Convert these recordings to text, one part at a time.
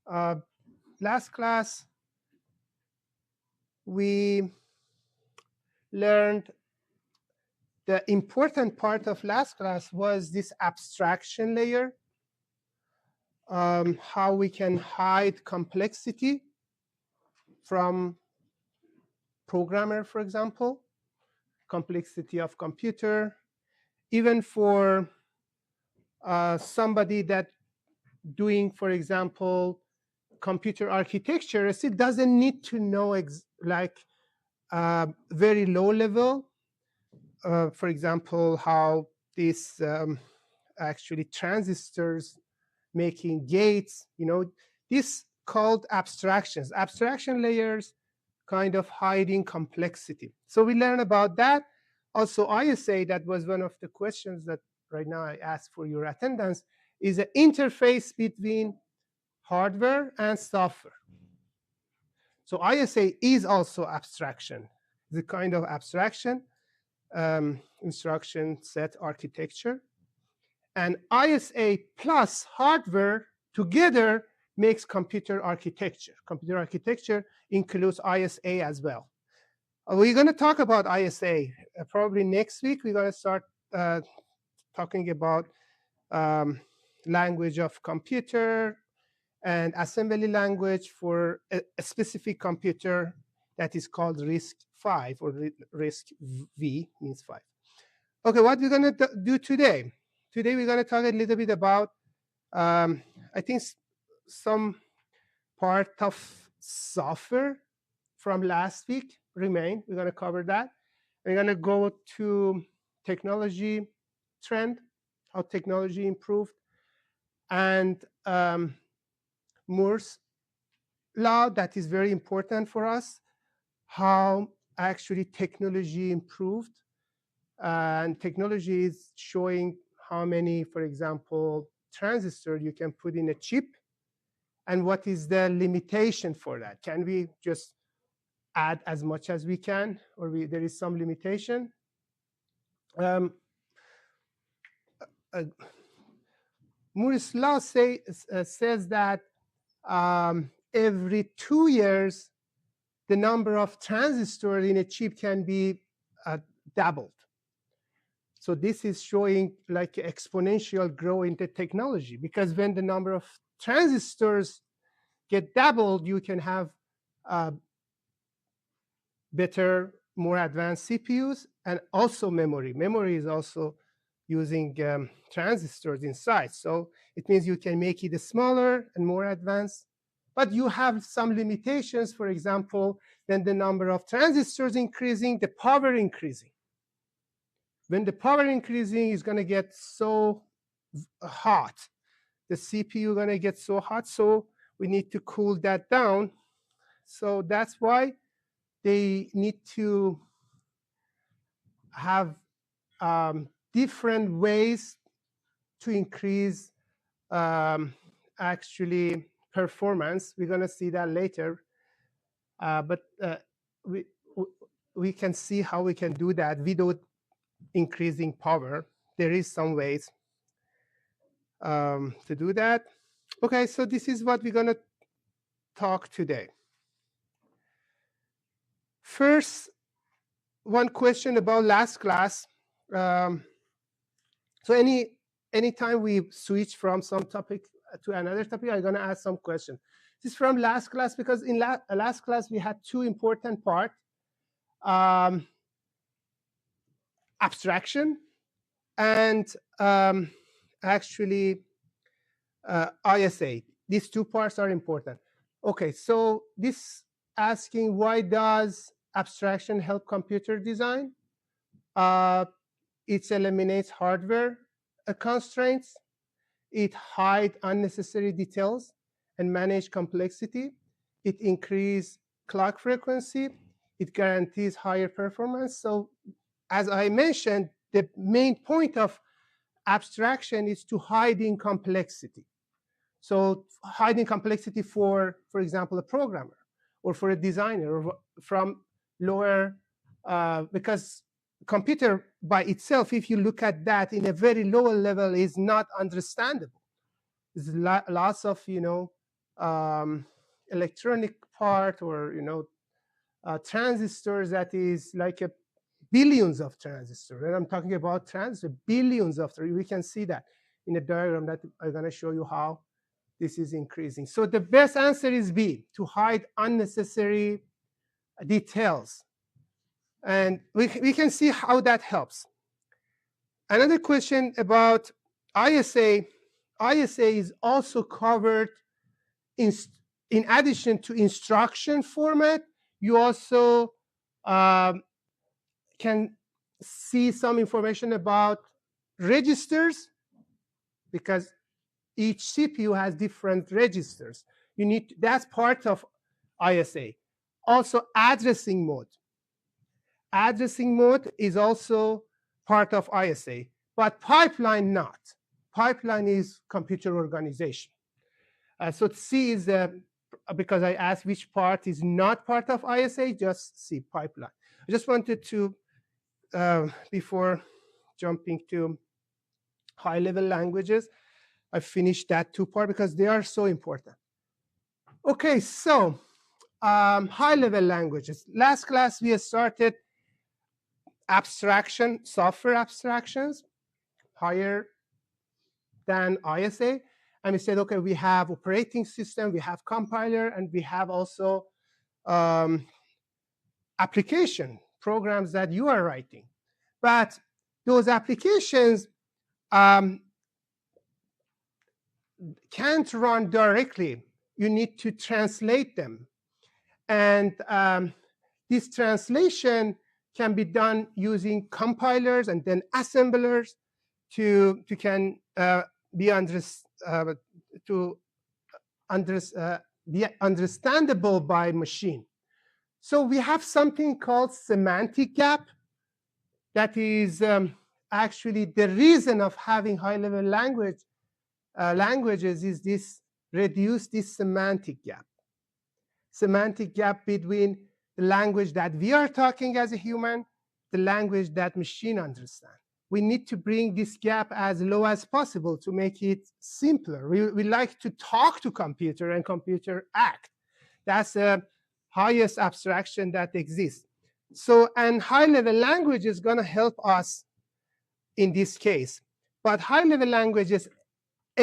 Last class, we learned the important part of last class was this abstraction layer, how we can hide complexity from programmer, for example, complexity of computer, even for somebody that doing, for example, computer architecture, it doesn't need to know like very low level. For example, how this actually transistors making gates, this called abstractions. Abstraction layers kind of hiding complexity. So we learn about that. Also, ISA, that was one of the questions that right now I ask for your attendance, is an interface between hardware and software. So ISA is also abstraction, the kind of abstraction, instruction set architecture. And ISA plus hardware together makes computer architecture. Computer architecture includes ISA as well. We're going to talk about ISA. Probably next week, we're going to start talking about language of computer and assembly language for a specific computer that is called RISC-V, or RISC-V means 5. Okay, what we're going to do today? Today we're going to talk a little bit about, I think, some part of software from last week remain. We're going to cover that. We're going to go to technology trend, how technology improved, and Moore's law, that is very important for us, how actually technology improved. And technology is showing how many, for example, transistors you can put in a chip, and what is the limitation for that. Can we just add as much as we can, or there is some limitation? Moore's law says that every 2 years, the number of transistors in a chip can be doubled. So this is showing like exponential growth in the technology, because when the number of transistors get doubled, you can have better, more advanced CPUs, and also memory. Memory is also using transistors inside. So it means you can make it smaller and more advanced, but you have some limitations. For example, when the number of transistors increasing, the power increasing. When the power increasing is going to get so hot, the CPU going to get so hot, so we need to cool that down. So that's why they need to have different ways to increase actually performance. We're going to see that later. But we can see how we can do that without increasing power. There is some ways to do that. Okay, so this is what we're going to talk today. First, one question about last class. So anytime we switch from some topic to another topic, I'm going to ask some question. This is from last class, because in last class we had two important parts. Abstraction and actually ISA. These two parts are important. Okay, so this asking, why does abstraction help computer design? It eliminates hardware constraints. It hides unnecessary details and manage complexity. It increases clock frequency. It guarantees higher performance. So as I mentioned, the main point of abstraction is to hiding complexity. So hiding complexity for example, a programmer or for a designer, or from lower, because computer by itself, if you look at that in a very lower level, is not understandable. There's lots of electronic part, or transistors, that is like a billions of transistors. And I'm talking about transistors, billions of. We can see that in a diagram that I'm going to show you how this is increasing. So the best answer is B, to hide unnecessary details. And we can see how that helps. Another question about ISA. ISA is also covered in addition to instruction format. You also can see some information about registers, because each CPU has different registers. That's part of ISA. Also, addressing mode. Addressing mode is also part of ISA, but pipeline not. Pipeline is computer organization. So C is because I asked which part is not part of ISA, just C, pipeline. I just wanted to, before jumping to high-level languages, I finished that two part because they are so important. Okay, so high-level languages. Last class we started abstraction, software abstractions, higher than ISA. And we said, okay, we have operating system, we have compiler, and we have also application programs that you are writing. But those applications can't run directly. You need to translate them. And this translation can be done using compilers and then assemblers to be understandable by machine. So we have something called semantic gap. That is actually the reason of having high-level languages is this reduce this semantic gap. Semantic gap between the language that we are talking as a human, the language that machine understand. We need to bring this gap as low as possible to make it simpler. We like to talk to computer and computer act. That's the highest abstraction that exists. So, and high-level language is going to help us in this case. But high-level languages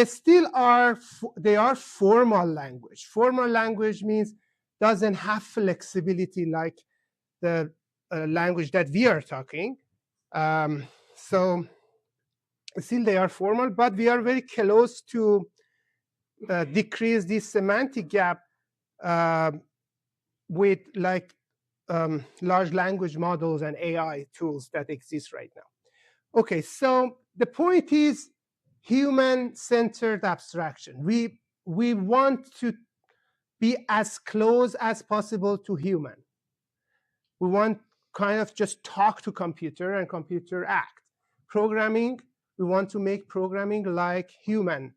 still are formal language. Formal language means doesn't have flexibility like the language that we are talking. So still they are formal, but we are very close to decrease this semantic gap with like large language models and AI tools that exist right now. Okay, so the point is human-centered abstraction. We want to be as close as possible to human. We want kind of just talk to computer and computer act. Programming, we want to make programming like human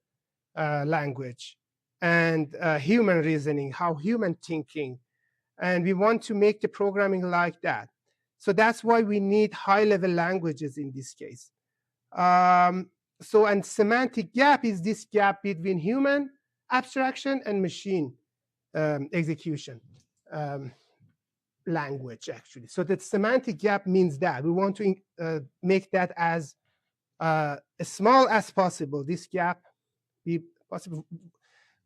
language and human reasoning, how human thinking. And we want to make the programming like that. So that's why we need high-level languages in this case. And semantic gap is this gap between human abstraction and machine execution language, actually. So the semantic gap means that we want to make that as small as possible, this gap be possible,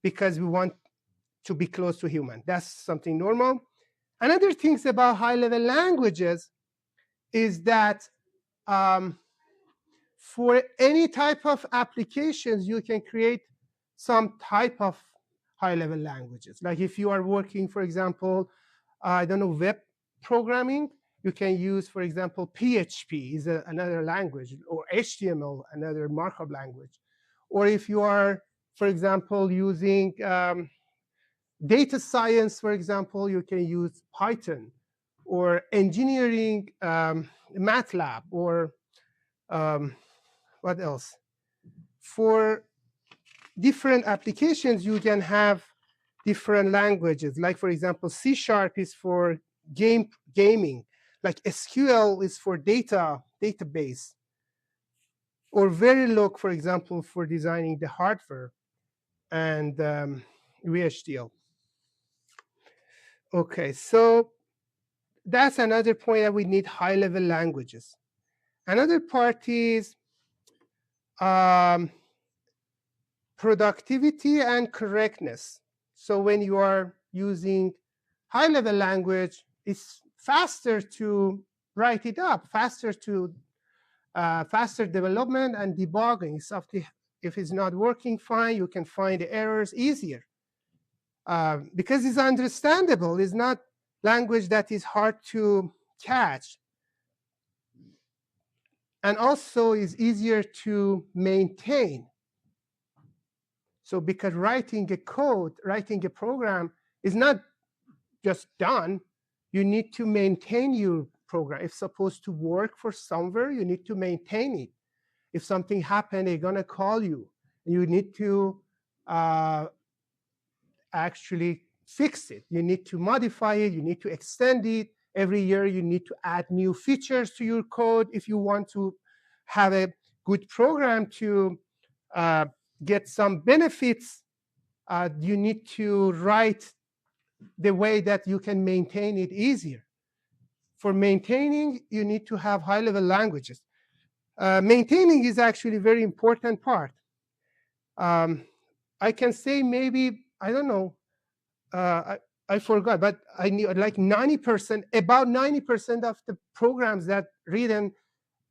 because we want to be close to human. That's something normal. Another things about high-level languages is that for any type of applications, you can create some type of high-level languages. Like if you are working, for example, I don't know, web programming, you can use, for example, PHP is another language, or HTML, another markup language. Or if you are, for example, using data science, for example, you can use Python, or engineering, MATLAB, or what else? For different applications, you can have different languages. Like, for example, C# is for gaming. Like SQL is for database. Or Verilog, for example, for designing the hardware. And VHDL. Okay, so that's another point, that we need high-level languages. Another part is productivity and correctness. So when you are using high-level language, it's faster to write it up, faster development and debugging. If it's not working fine, you can find the errors easier. Because it's understandable. It's not language that is hard to catch. And also is easier to maintain. So because writing a code, writing a program is not just done, you need to maintain your program. If it's supposed to work for somewhere, you need to maintain it. If something happened, they're gonna call you. You need to actually fix it. You need to modify it, you need to extend it. Every year you need to add new features to your code. If you want to have a good program to get some benefits, you need to write the way that you can maintain it easier. For maintaining, you need to have high-level languages. Maintaining is actually a very important part. I can say maybe, I don't know, I forgot, but I knew like 90%, about 90% of the programs that written,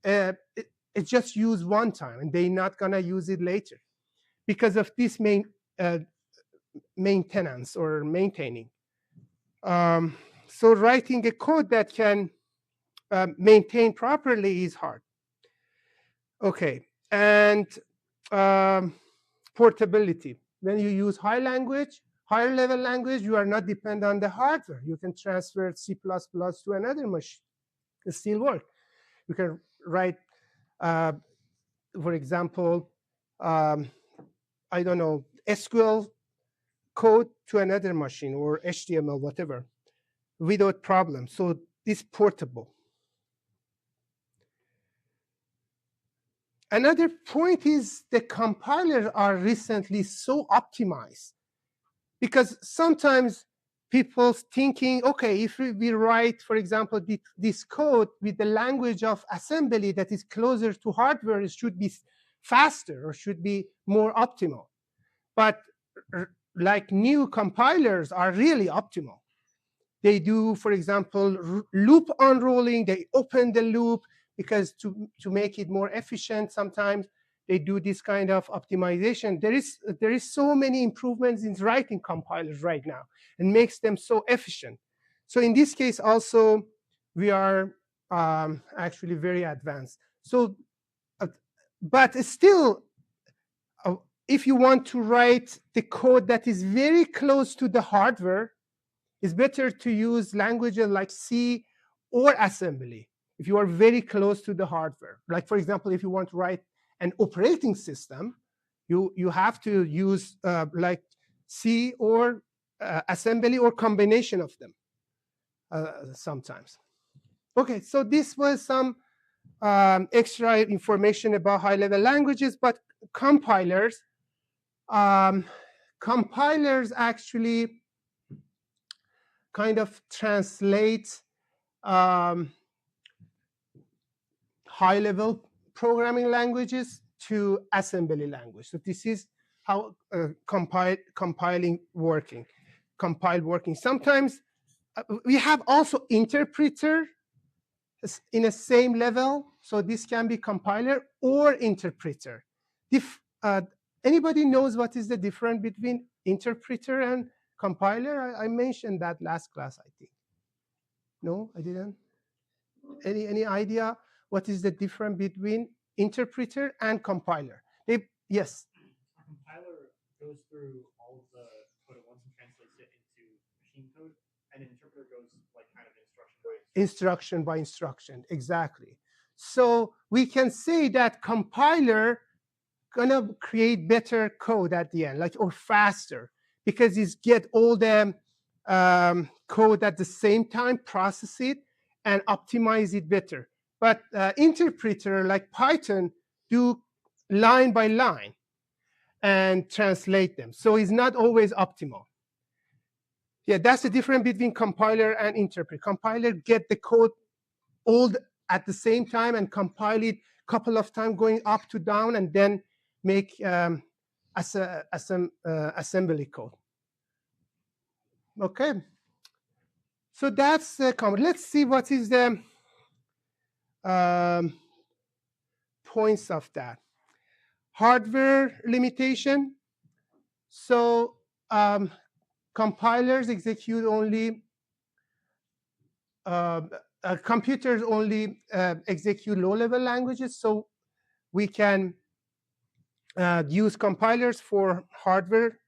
it just used one time, and they're not gonna use it later because of this maintenance or maintaining. So writing a code that can maintain properly is hard. Okay, and portability. When you use higher level language, you are not dependent on the hardware. You can transfer C++ to another machine. It still works. You can write, for example, I don't know, SQL code to another machine or HTML, whatever, without problem. So it's portable. Another point is the compilers are recently so optimized, because sometimes people thinking, okay, if we write, for example, this code with the language of assembly that is closer to hardware, it should be faster or should be more optimal. But like new compilers are really optimal. They do, for example, loop unrolling. They open the loop because to make it more efficient, sometimes they do this kind of optimization. There is so many improvements in writing compilers right now and makes them so efficient. So in this case also, we are actually very advanced. So, but still, if you want to write the code that is very close to the hardware, it's better to use languages like C or assembly if you are very close to the hardware. Like, for example, if you want to write an operating system, you have to use like C or assembly or combination of them sometimes. Okay, so this was some extra information about high-level languages, but compilers actually kind of translate high-level programming languages to assembly language. So this is how compiled working. Sometimes we have also interpreter in the same level. So this can be compiler or interpreter. If anybody knows what is the difference between interpreter and compiler? I mentioned that last class, I think. No, I didn't. Any idea what is the difference between interpreter and compiler? Yes. A compiler goes through all of the code at once and translates it into machine code, and an interpreter goes like kind of instruction by instruction. Exactly. So we can say that compiler gonna create better code at the end, like, or faster, because it's get all the code at the same time, process it, and optimize it better. But interpreter like Python do line by line. and translate them. So it's not always optimal. Yeah, that's the difference between compiler and interpreter. Compiler get the code all at the same time and compile it a couple of times, going up to down, and then make assembly code. Okay, so that's the comment. Let's see what is the points of that. Hardware limitation. So compilers execute only, computers only execute low-level languages. So we can use compilers for hardware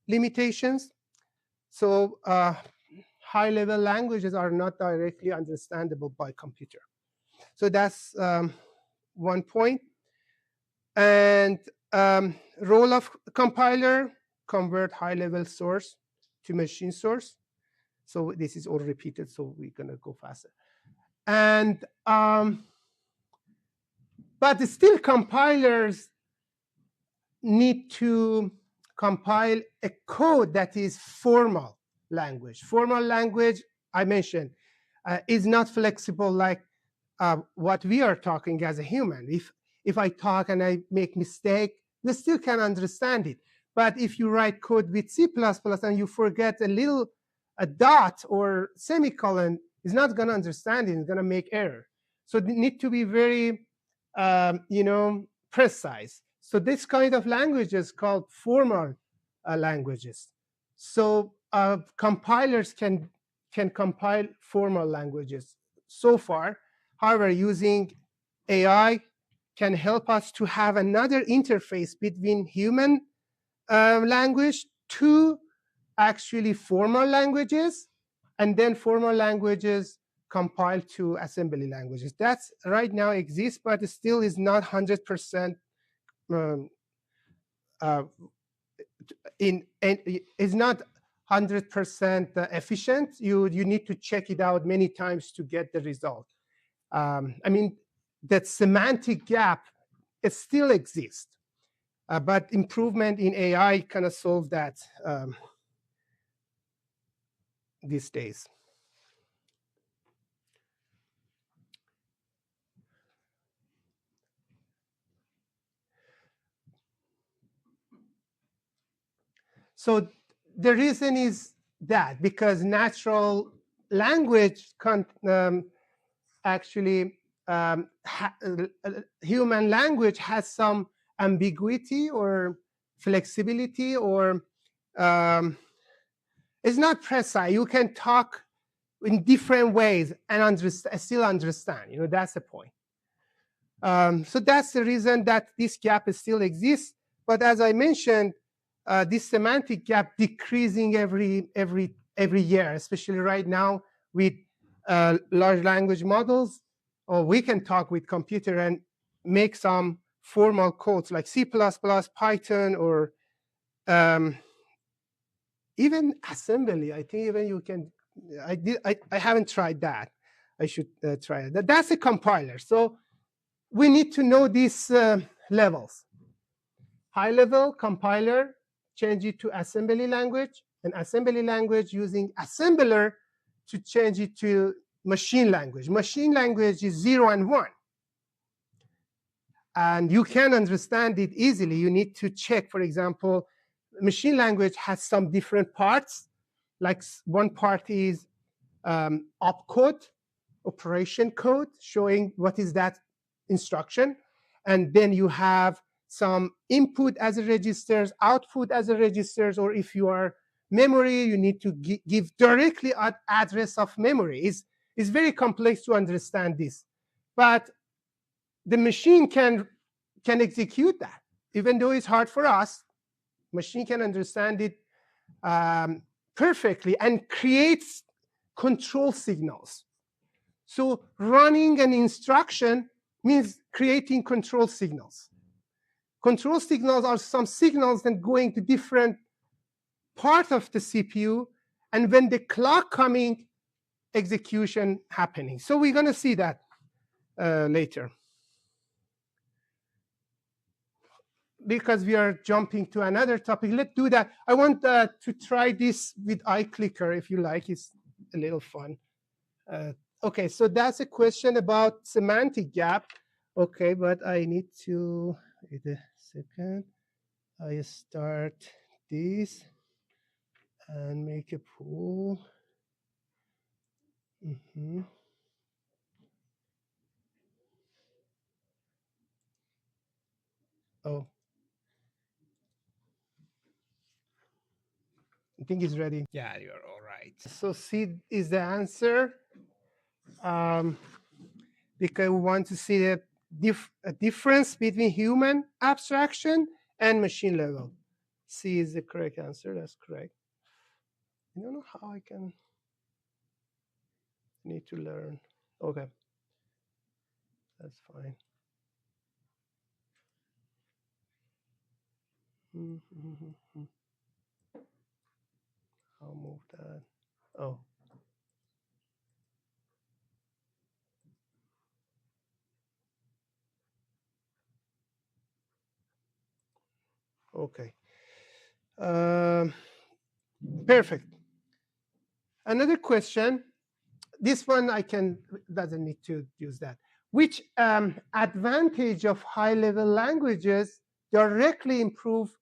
limitations. So high-level languages are not directly understandable by computer. So that's one point. And role of compiler, convert high-level source to machine source. So this is all repeated, so we're going to go faster. And but still compilers need to compile a code that is formal language. Formal language, I mentioned, is not flexible like what we are talking as a human. If I talk and I make mistake, we still can understand it. But if you write code with C++ and you forget a dot or semicolon, it's not going to understand it. It's going to make error. So they need to be very, precise. So this kind of language is called formal languages. So compilers can compile formal languages so far. However, using AI can help us to have another interface between human language to actually formal languages, and then formal languages compile to assembly languages. That's right now exists, but it still is not 100% is not 100% efficient. You need to check it out many times to get the result. I mean, that semantic gap, it still exists, but improvement in AI kind of solve that these days. So the reason is that because natural language actually human language has some ambiguity or flexibility, or it's not precise. You can talk in different ways and still understand. That's the point. So that's the reason that this gap still exists. But as I mentioned, this semantic gap decreasing every year, especially right now with large language models. Or we can talk with computer and make some formal codes like C++, Python, or even assembly. I think even you can. I haven't tried that. I should try it. That's a compiler. So we need to know these levels. High level compiler, change it to assembly language, and assembly language using assembler to change it to machine language. Machine language is 0 and 1. And you can understand it easily. You need to check, for example, machine language has some different parts. Like one part is opcode, operation code, showing what is that instruction. And then you have some input as a registers, output as a registers, or if you are memory, you need to give directly an address of memory. It's very complex to understand this. But the machine can execute that. Even though it's hard for us, machine can understand it perfectly and creates control signals. So running an instruction means creating control signals. Control signals are some signals that going to different part of the CPU, and when the clock coming, execution happening. So we're going to see that later. because we are jumping to another topic, let's do that. I want to try this with iClicker, if you like. It's a little fun. Okay, so that's a question about semantic gap. Okay, but I need to, wait a second. I start this and make a pool. Oh, I think it's ready. Yeah, you're all right. So C is the answer. Because we want to see a difference between human abstraction and machine level. C is the correct answer. That's correct. I don't know how I can. Need to learn. Okay, that's fine. I'll move that. Oh. Okay. Perfect. Another question. This one I can, doesn't need to use that. Which advantage of high-level languages directly improve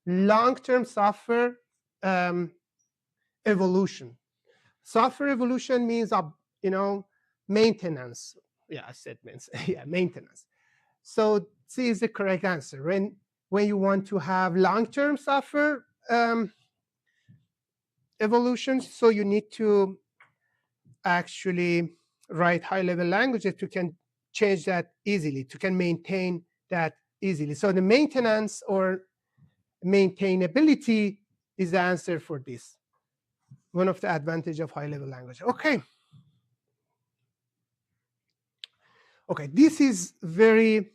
long-term software evolution? Software evolution means, maintenance. Yeah, I said yeah, maintenance. So C is the correct answer. When you want to have long-term software evolution, so you need to actually write high-level languages to can change that easily, to can maintain that easily. So the maintenance or maintainability is the answer for this. One of the advantages of high-level language. Okay. Okay, this is very,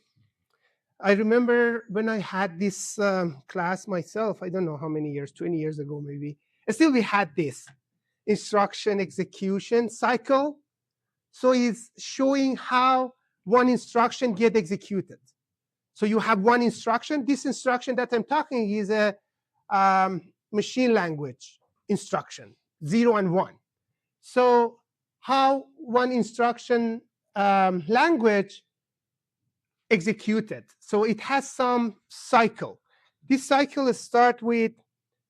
I remember when I had this class myself, I don't know how many years, 20 years ago maybe. Still we had this instruction execution cycle. So it's showing how one instruction get executed. So you have one instruction. This instruction that I'm talking is a machine language instruction, 0 and 1. So how one instruction language executed. So it has some cycle. This cycle starts with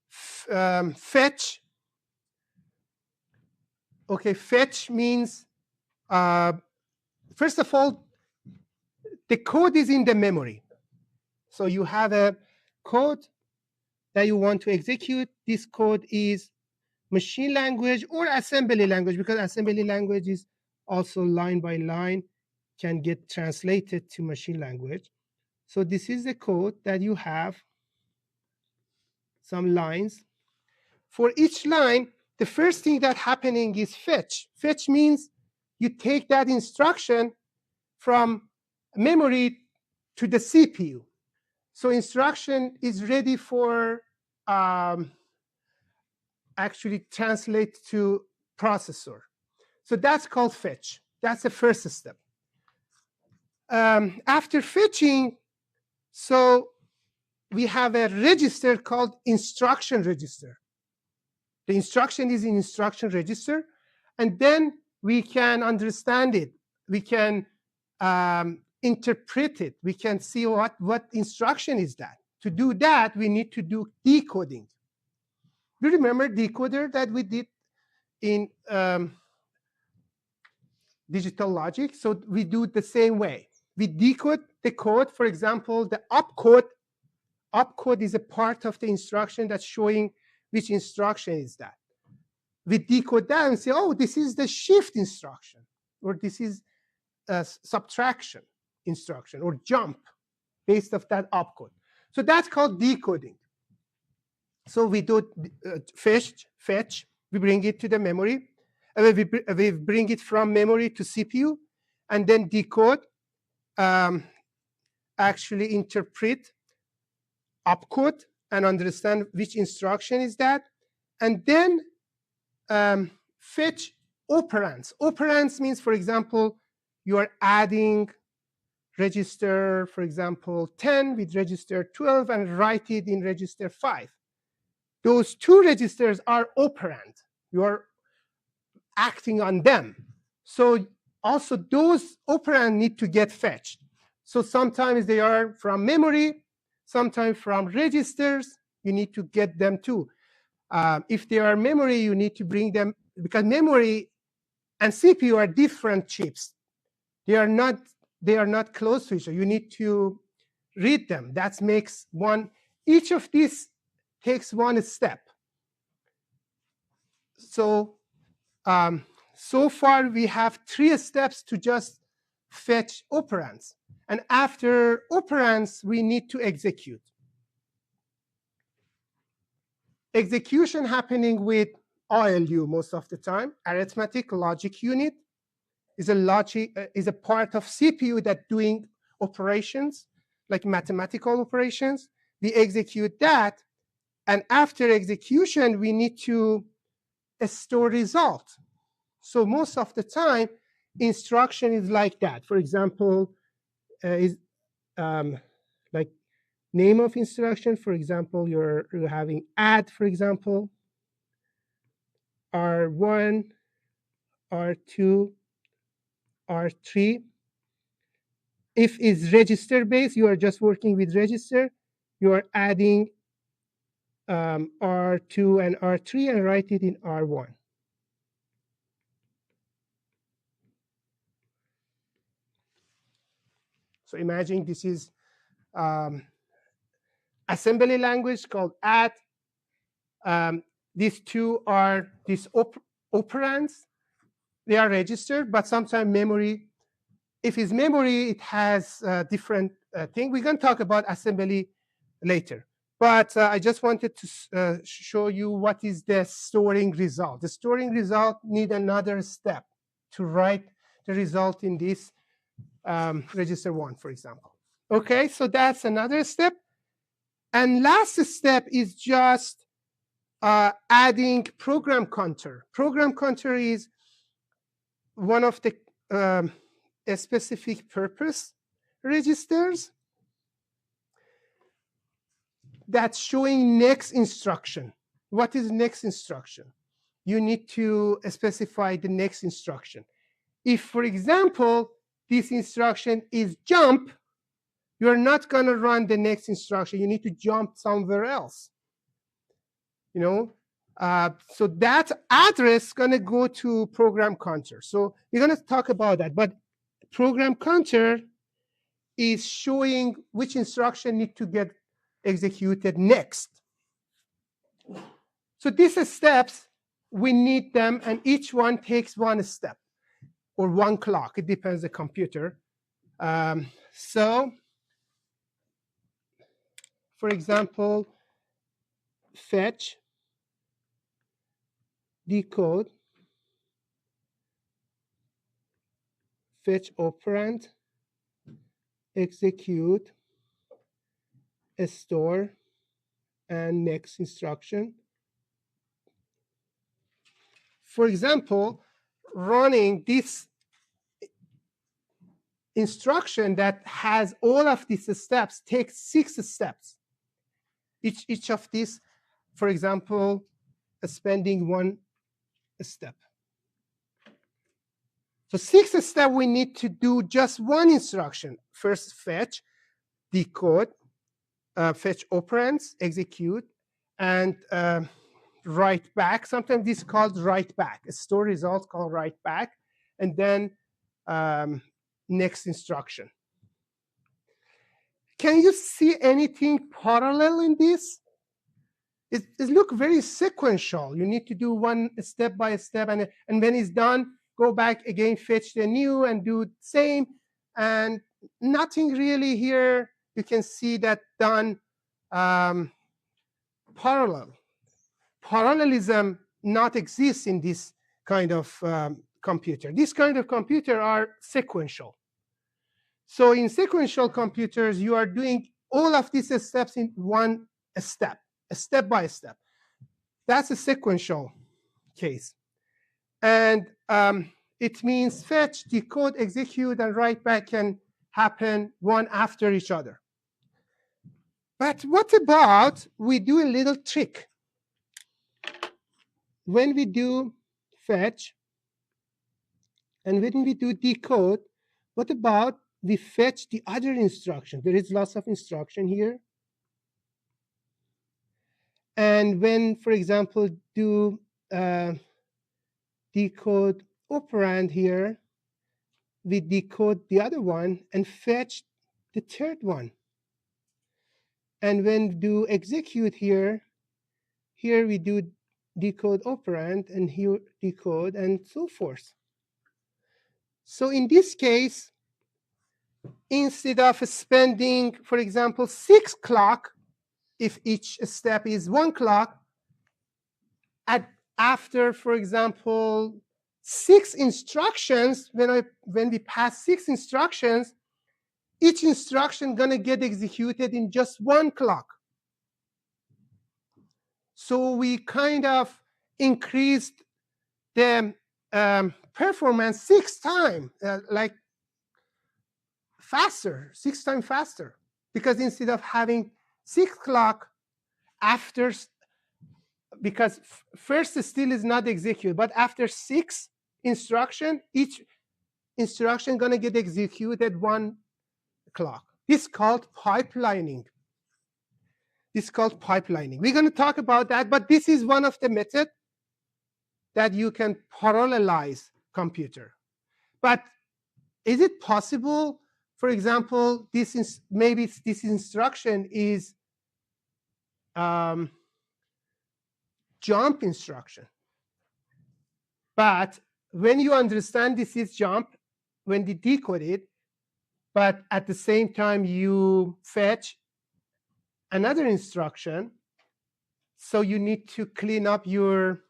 fetch. Okay, fetch means, first of all, the code is in the memory. So you have a code that you want to execute. This code is machine language or assembly language, because assembly language is also line by line, can get translated to machine language. So this is the code that you have, some lines. For each line, the first thing that's happening is fetch. Fetch means you take that instruction from memory to the CPU. So instruction is ready for actually translate to processor. So that's called fetch. That's the first step. After fetching, so we have a register called instruction register. The instruction is in instruction register, and then we can understand it. We can interpret it. We can see what instruction is that. To do that, we need to do decoding. Do you remember decoder that we did in digital logic? So we do it the same way. We decode the code. For example, the opcode. Opcode is a part of the instruction that's showing which instruction is that. We decode that and say, oh, this is the shift instruction, or this is a subtraction instruction, or jump based off that opcode. So that's called decoding. So we do fetch, we bring it to the memory, we bring it from memory to CPU, and then decode, actually interpret opcode and understand which instruction is that, and then fetch operands. Operands means, for example, you are adding register, for example, 10 with register 12 and write it in register 5. Those two registers are operand. You are acting on them. So also those operand need to get fetched. So sometimes they are from memory, sometimes from registers. You need to get them too. If they are memory, you need to bring them, because memory and CPU are different chips. They are not close to each other. You need to read them. That makes one. Each of these takes one step. So so far we have 3 steps to just fetch operands. And after operands, we need to execute. Execution happening with ALU most of the time. Arithmetic logic unit is a part of CPU that doing operations, like mathematical operations. We execute that, and after execution, we need to store result. So most of the time, instruction is like that. For example, is like name of instruction. For example, you're having add, for example, R1, R2, R3. If it's register based, you are just working with register. You are adding R2 and R3 and write it in R1. So imagine this is assembly language called add. These two are these operands. They are registered, but sometimes memory. If it's memory, it has a different thing. We're going to talk about assembly later. But I just wanted to show you what is the storing result. The storing result need another step to write the result in this register 1, for example. Okay, so that's another step. And last step is just adding program counter. Program counter is one of the specific purpose registers that's showing next instruction. What is next instruction? You need to specify the next instruction. If, for example, this instruction is jump, you're not going to run the next instruction. You need to jump somewhere else. You know, so that address is going to go to program counter. So we're going to talk about that. But program counter is showing which instruction need to get executed next. So these steps, we need them, and each one takes one step or one clock. It depends on the computer. So, for example, fetch, decode, fetch operand, execute, store, and next instruction. For example, running this instruction that has all of these steps takes 6 steps. Each of these, for example, spending 1 step. So 6 steps, we need to do just one instruction. First, fetch, decode, fetch operands, execute, and write back. Sometimes this is called write back. A store result called write back, and then next instruction. Can you see anything parallel in this? It looks very sequential. You need to do one step by step, and when it's done, go back again, fetch the new, and do the same. And nothing really here. You can see that done parallel. Parallelism not exists in this kind of computer. This kind of computer are sequential. So in sequential computers, you are doing all of these steps in one step, a step by step. That's a sequential case. And it means fetch, decode, execute, and write back can happen one after each other. But what about we do a little trick? When we do fetch and when we do decode, what about we fetch the other instruction? There is lots of instruction here. And when, for example, do decode operand here, we decode the other one and fetch the third one. And when do execute here, here we do decode operand and here decode and so forth. So in this case, instead of spending, for example, 6 clock, if each step is 1 clock, after, for example, 6 instructions, when we pass 6 instructions, each instruction gonna get executed in just 1 clock. So we kind of increased the performance 6 times, like faster, 6 times faster. Because instead of having 6 clock after, because first still is not executed, but after 6 instruction, each instruction gonna get executed 1 clock. This is called pipelining. This is called pipelining. We're going to talk about that, but this is one of the methods that you can parallelize computer. But is it possible, for example, maybe this instruction is jump instruction. But when you understand this is jump, when you decode it, but at the same time you fetch another instruction, so you need to clean up your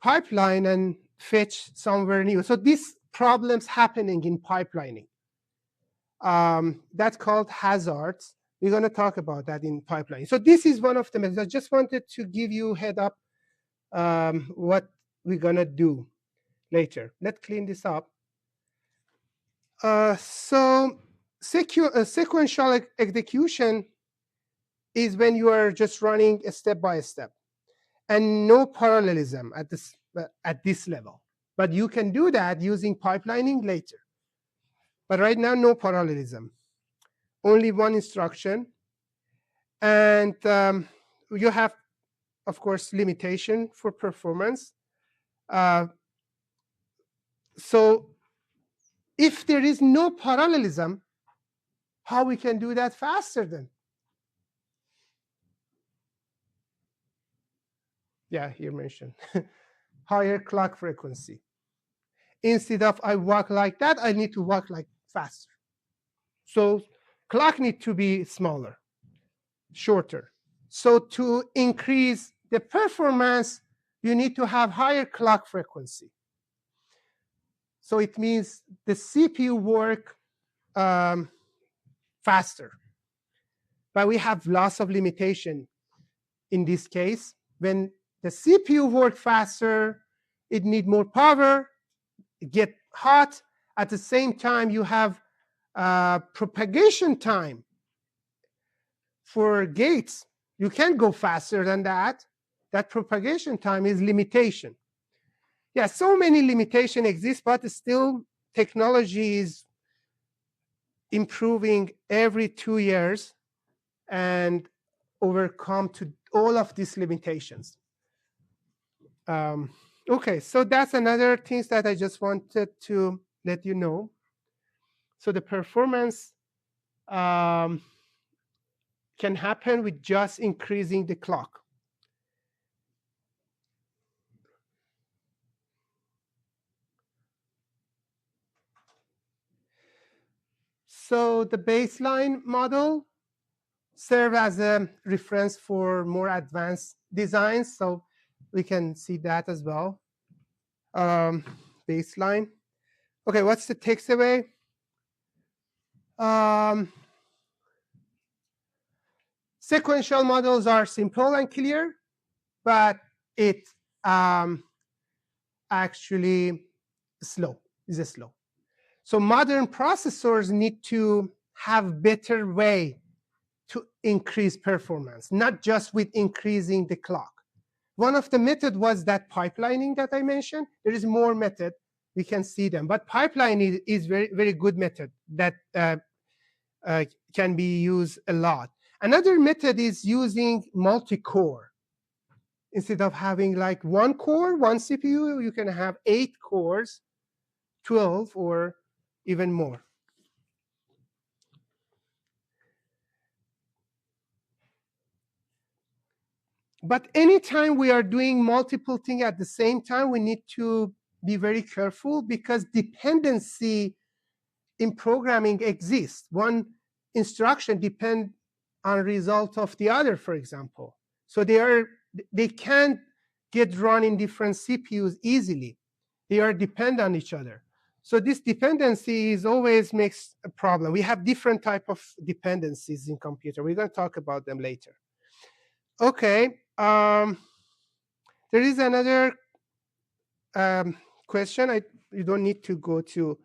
pipeline and fetch somewhere new. So these problems happening in pipelining. That's called hazards. We're going to talk about that in pipeline. So this is one of the methods. I just wanted to give you a head up what we're going to do later. Let's clean this up. So sequential execution is when you are just running step by step and no parallelism at this level. But you can do that using pipelining later. But right now, no parallelism. Only one instruction. And you have, of course, limitation for performance. So if there is no parallelism, how we can do that faster then? Yeah, here mentioned. Higher clock frequency. Instead of I walk like that, I need to walk like faster. So clock need to be smaller, shorter. So to increase the performance, you need to have higher clock frequency. So it means the CPU work faster. But we have lots of limitation in this case. When the CPU work faster, it need more power, get hot. At the same time, you have propagation time for gates. You can't go faster than that. That propagation time is limitation. Yeah, so many limitations exist, but still technology is improving every 2 years and overcome to all of these limitations. Okay, so that's another thing that I just wanted to let you know. So the performance can happen with just increasing the clock. So the baseline model serves as a reference for more advanced designs. So we can see that as well. Baseline. Okay, what's the takeaway? Sequential models are simple and clear, but it actually is slow. So modern processors need to have better way to increase performance, not just with increasing the clock. One of the method was that pipelining that I mentioned. There is more method. We can see them. But pipeline is very, very good method that can be used a lot. Another method is using multi-core. Instead of having like one core, one CPU, you can have 8 cores, 12, or even more. But anytime we are doing multiple things at the same time, we need to be very careful because dependency in programming exists. One instruction depends on result of the other, for example. So they can't get run in different CPUs easily. They are dependent on each other. So this dependency is always makes a problem. We have different type of dependencies in computer. We're going to talk about them later. Okay. There is another question. You don't need to go to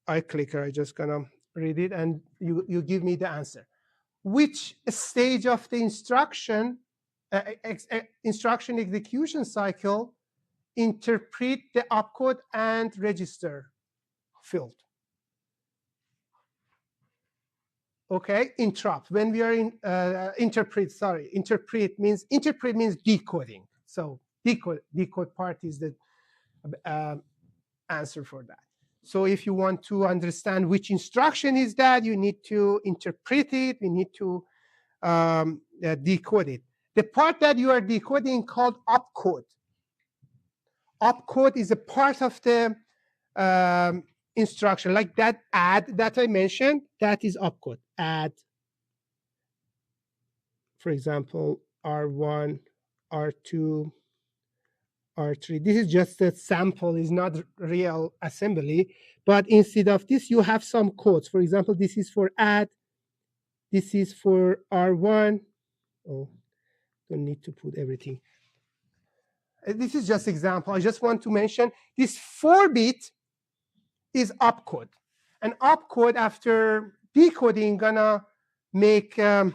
iClicker. I'm just gonna read it, and you give me the answer. Which stage of the instruction execution cycle interpret the opcode and register field? Okay, interrupt. When we are in interpret means decoding. So decode part is the answer for that. So if you want to understand which instruction is that, you need to interpret it. We need to decode it. The part that you are decoding called opcode. Opcode is a part of the instruction, like that add that I mentioned. That is opcode. Add, for example, R1, R2, R3. This is just a sample, is not real assembly. But instead of this, you have some codes. For example, this is for add. This is for R1. Oh, don't need to put everything. This is just example. I just want to mention this 4-bit is opcode. And opcode, after decoding, gonna make the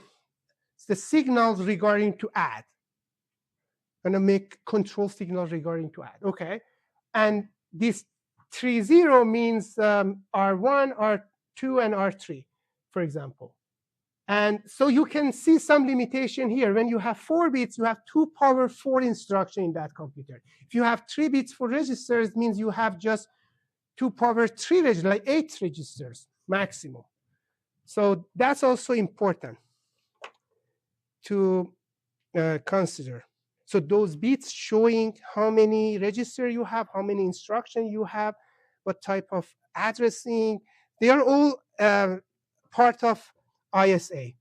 signals regarding to add. Gonna make control signals regarding to add. Okay. And this 30 means R1, R2, and R3, for example. And so you can see some limitation here. When you have 4 bits, you have 2 power 4 instruction in that computer. If you have 3 bits for registers, it means you have just 2 power 3 registers, like 8 registers maximum. So that's also important to consider. So those bits showing how many registers you have, how many instructions you have, what type of addressing, they are all part of ISA,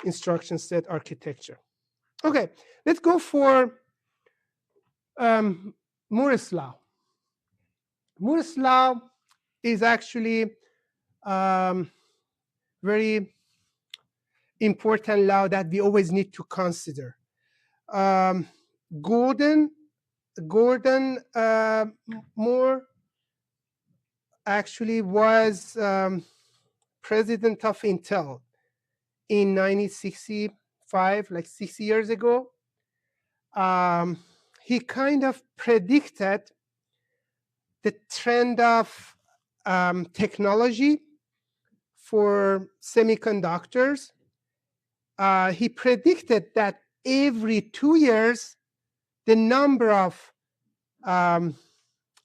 instruction set architecture. Okay, let's go for Moore's law. Moore's law is actually very important law that we always need to consider. Gordon Moore actually was president of Intel in 1965, like 6 years ago. He kind of predicted the trend of technology for semiconductors. He predicted that every 2 years, the number of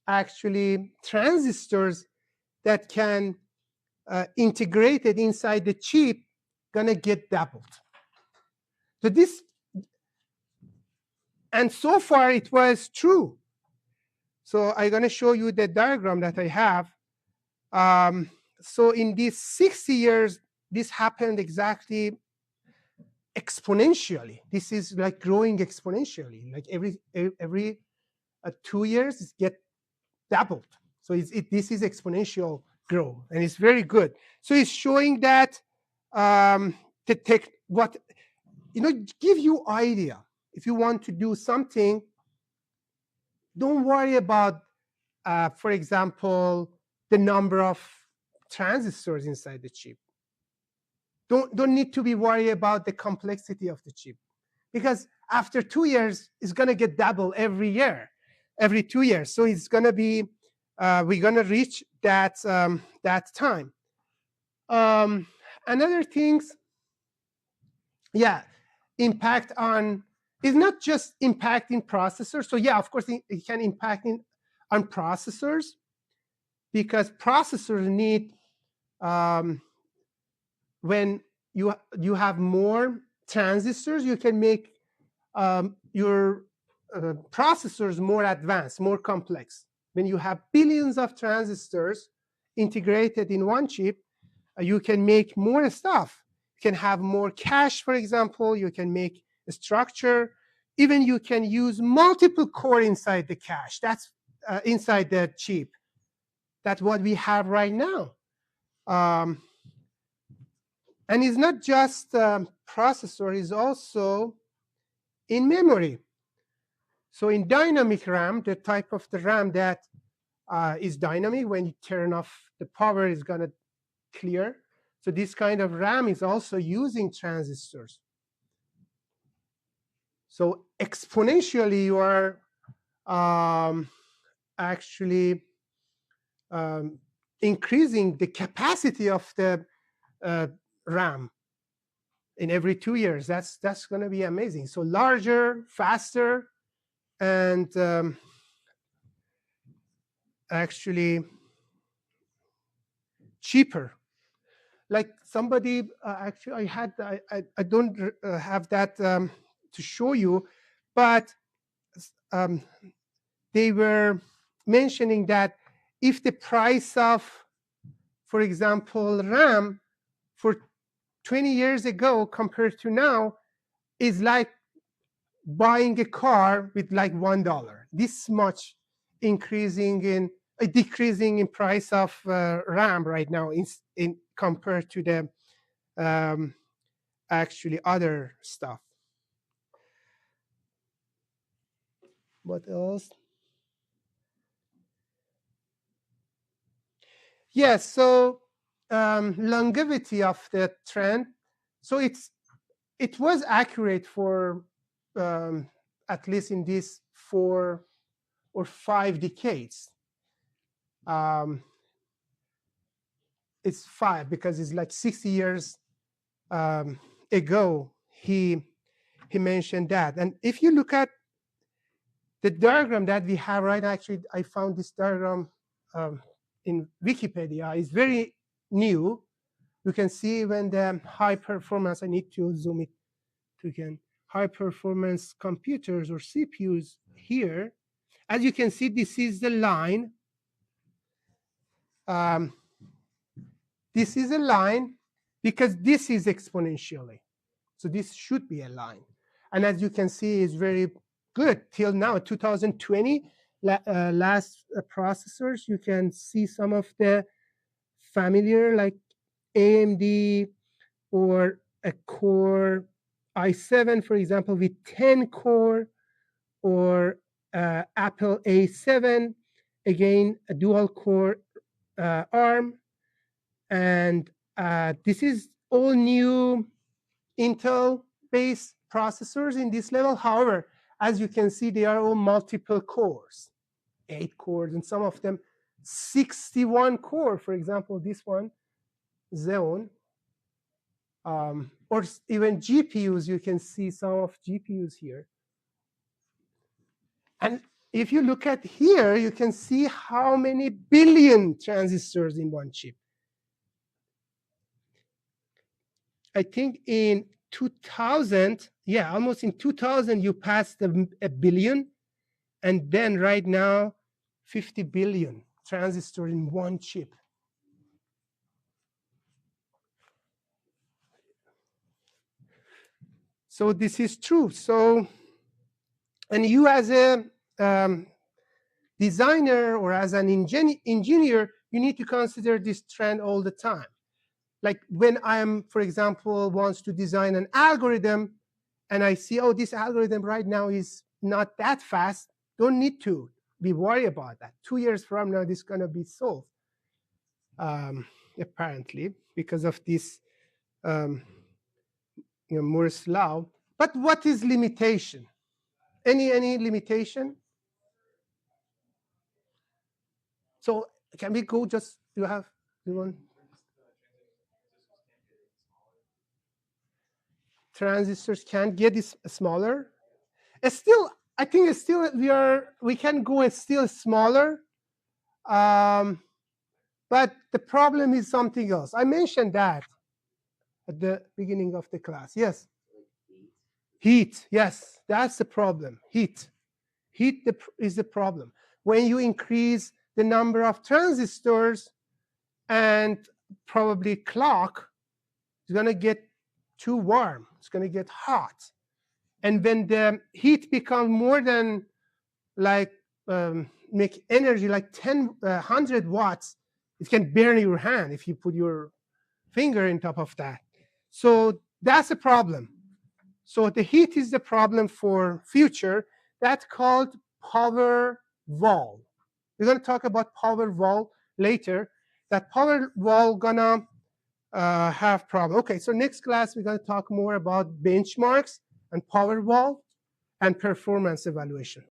actually transistors that can integrated inside the chip gonna get doubled. So this, and so far it was true. So I'm gonna show you the diagram that I have. So in these 60 years, this happened exactly exponentially. This is like growing exponentially. Like every 2 years, it get doubled. So this is exponential growth, and it's very good. So it's showing that give you idea. If you want to do something, Don't worry about, for example, the number of transistors inside the chip. Don't need to be worried about the complexity of the chip, because after 2 years, it's going to get double every year, every 2 years. So it's going to be, we're going to reach that that time. Another things, yeah, impact on is not just impacting processors. So yeah, of course, it can impact on processors, because processors need, when you have more transistors, you can make your processors more advanced, more complex. When you have billions of transistors integrated in one chip, you can make more stuff. You can have more cache, for example. You can make a structure. Even you can use multiple core inside the cache. That's inside the chip. That's what we have right now. And it's not just processor, it's also in memory. So in dynamic RAM, the type of the RAM that is dynamic, when you turn off the power, is going to clear. So this kind of RAM is also using transistors. So exponentially, you are actually increasing the capacity of the RAM in every 2 years. That's going to be amazing. So larger, faster, and actually cheaper. Like somebody, actually, I don't have that to show you, but they were mentioning that if the price of, for example, RAM for 20 years ago compared to now is like buying a car with like $1, this much increasing in decreasing in price of RAM right now in compared to the actually other stuff. What else? Yes, so longevity of the trend. So it was accurate for at least in these 4 or 5 decades. It's 5 because it's like 60 years ago he mentioned that. And if you look at the diagram that we have right now, actually I found this diagram in Wikipedia. It's very new. You can see when the high performance, I need to zoom it to again, high performance computers or CPUs here. As you can see, this is the line. This is a line because this is exponentially. So this should be a line. And as you can see, it's very good till now, 2020, last processors. You can see some of the familiar like AMD or a Core i7, for example, with 10 core, or Apple A7, again, a dual core ARM. And this is all new Intel-based processors in this level. However, as you can see, they are all multiple cores, 8 cores, and some of them 61 core. For example, this one, Xeon, or even GPUs. You can see some of GPUs here. And if you look at here, you can see how many billion transistors in one chip. I think in 2000, yeah, almost in 2000, you passed a billion. And then right now, 50 billion transistors in one chip. So this is true. So, and you as a designer or as an engineer, you need to consider this trend all the time. Like when I'm, for example, wants to design an algorithm and I see, oh, this algorithm right now is not that fast, don't need to. be worried about that. 2 years from now, this is going to be solved, apparently, because of this Moore's law. But what is limitation? Any limitation? So can we go just, you want? Transistors can't get this smaller. It's still, I think it's still, we can go still smaller. But the problem is something else. I mentioned that at the beginning of the class. Yes. Heat. Yes, that's the problem. Heat is the problem. When you increase the number of transistors and probably clock, it's going to get too warm. It's going to get hot. And when the heat becomes more than like make energy like 100 watts, it can burn your hand if you put your finger on top of that. So that's a problem. So the heat is the problem for future. That's called power wall. We're going to talk about power wall later. That power wall gonna have problem. Okay, so next class we're going to talk more about benchmarks and power wall and performance evaluation.